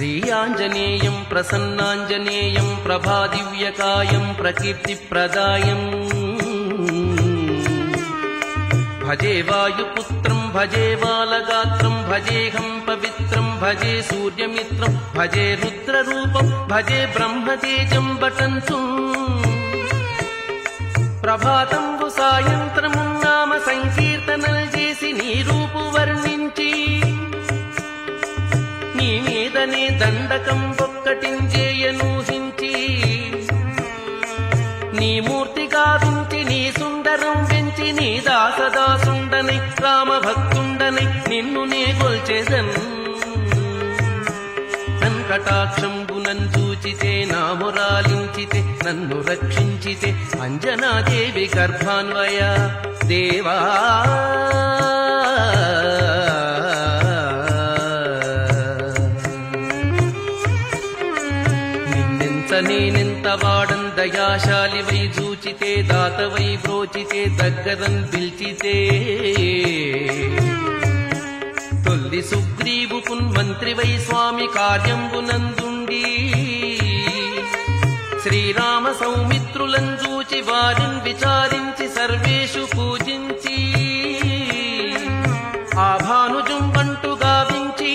శ్రీయాంజనేయం ప్రసన్నాంజనేయం ప్రభాదివ్యకాయం ప్రకీర్తిప్రదాయం భజే వాయుపుత్రం భజే బాలగాత్రం భజేహం పవిత్రం భజే సూర్యమిత్రం భజే రుద్రరూపం భజే బ్రహ్మతేజం బటంతు ప్రభాతంబు సాయంత్రము నామ సంకీర్తనలు చేసి నీ రూపు వర్ణించి నీ మీదనే దండకం ఒక్కటించేయనూహించి నీ మూర్తి గావించి నీ సుందరం పెంచి నీ దాసదాసుండనై రామభక్తుండనై నిన్ను నే గొల్చెదన్ కటాక్షంబునన్ చూచితే నామురాలించితే నన్ను రక్షించితే అంజనాదేవి గర్భాన్వయ దేవా నిన్నెంత నేనెంత వాడన్ దయాశాలివై చూచితే దాతవై బ్రోచితే దగ్గరన్ పిల్చితే తొల్లి సుగ్రీవుకున్ మంత్రివై స్వామి కార్యంబునందుండి శ్రీరామ సౌమిత్రులను చూచి వారిని విచారించి సర్వేషు పూజించి ఆ భానుజుంబంటు గావించి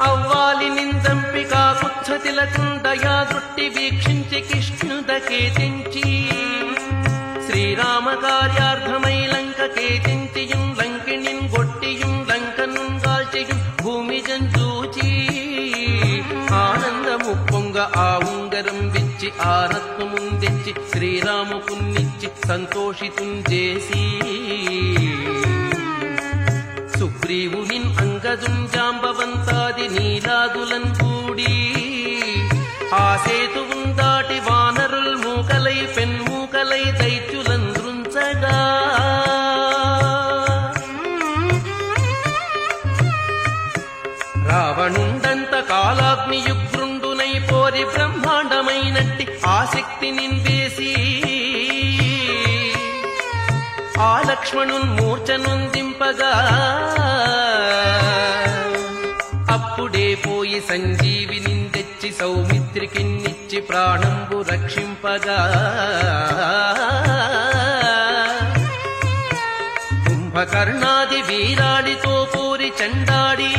అవ్వాలి నిందంపి కాకుచ్చతిలకుందయా దృష్టి వీక్షించి కిష్ణుదకేతించి శ్రీరామ కార్యార్థమై లంక కేతించియుం లంకిణిన్ గొట్టియుం లంకను గాల్చియుం భూమి జంచూచి ఆనందము పొంగ ఆ ఉంగరం విచ్చి ఆ రత్నముందెచ్చి శ్రీరాముకున్నిచ్చి సంతోషితుం చేసి సుగ్రీవునిన్ అంగదుం జాంబవంతాది నీలాదులన్ కూడి ఆ సేతువుం దాటి వానరుల్ మూకలై పెన్మూకలై దైత్యులన్ దృంచగా రావణుండంత కాలాగ్నియుగ్రుండునై పోరి బ్రహ్మాండమైనట్టి ఆసక్తి నిన్వేసి ఆ లక్ష్మణున్ మూర్ఛనుందింపగా అప్పుడే పోయి సంజీవిని తెచ్చి సౌమిత్రికిన్నిచ్చి ప్రాణంబు రక్షింపగా కుంభకర్ణాది వీరాడితో పోరి చండాడి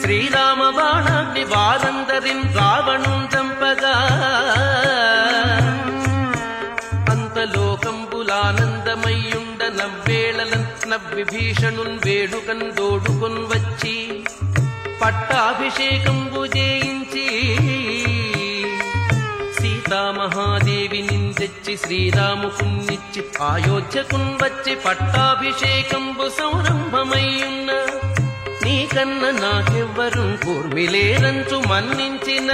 శ్రీరామ బాణాగ్ని వారందరిన్ రావణుం చంపగా అంతలోకంబులానందమయ్యుండ నవ్వేళలన్ నవ్విభీషణున్ వేడుకన్ దోడుకొన్ వచ్చి పట్టాభిషేకంబు చేయించి సీతామహాదేవి నిందెచ్చి శ్రీరాముకున్నిచ్చి అయోధ్యకున్ వచ్చి పట్టాభిషేకంబు సంరంభమయ్యున్న నీకన్న నాకెవ్వరు కూర్మిలేరంచు మన్నించిన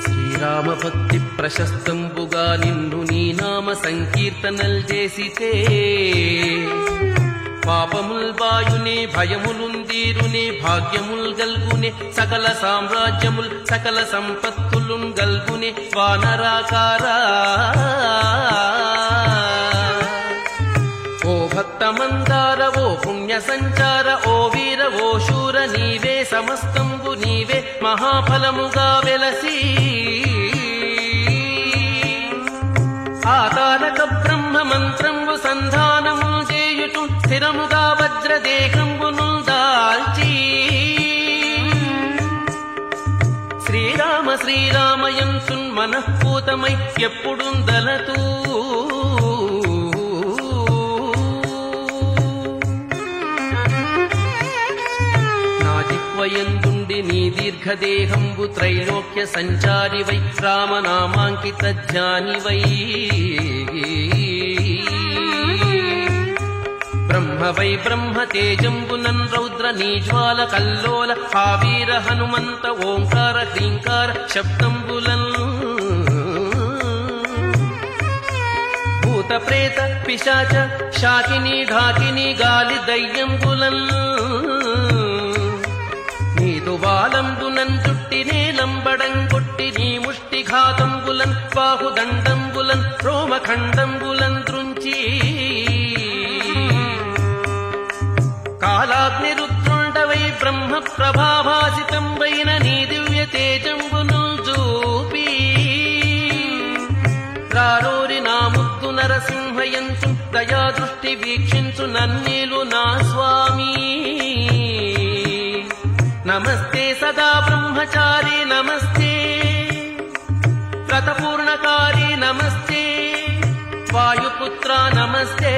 శ్రీరామభక్తి ప్రశస్తంబుగా నిన్ను నీ నామ సంకీర్తనల్ చేసితే పాపముల్ బాయునే భయములుందీరునే భాగ్యముల్ గల్గునే సకల సామ్రాజ్యముల్ సకల సంపత్తులున్ గల్గునే వానరాకారా ఓ భక్తమందార ఓ పుణ్య సంచార ఓ వీర ఓ శూర నీవే సమస్తంబు నీవే మహాఫలముగా వెలసి ఆ తారక బ్రహ్మ మంత్రంబు సంధానము చేయుచు స్థిరముగా వజ్రదేహంబును దాల్చి శ్రీరామ శ్రీరామయంతున్ మనఃపూతమై ఎప్పుడుందలతూ యందుండి నీ దీర్ఘదేహంబు త్రైలోక్య సంచారివై రామనామాంకిత ధ్యానివై బ్రహ్మవై బ్రహ్మ తేజంబునన్ రౌద్ర నీజ్వాల కల్లోల ఆవీర హనుమంత ఓంకార హ్రీంకార శబ్దంబులన్ భూత ప్రేత పిశాచ శాకిని ఢాకిని గాలి దయ్యంబులన్ నీదువాలంబునన్ జుట్టి నేలంబడంగొట్టి నీ ముష్టిఘాతంబులన్ బాహుదండంబులన్ రోమఖండంబులన్ దృంచి ప్రభాభాసితంబైన నీ దివ్య తేజంబును చూపి రారోరి నా ముద్దు నరసింహయంచు దయా దృష్టి వీక్షించు నన్నేలు నా స్వామి. నమస్తే సదా బ్రహ్మచారి నమస్తే, వ్రతపూర్ణకారి నమస్తే, వాయుపుత్ర నమస్తే.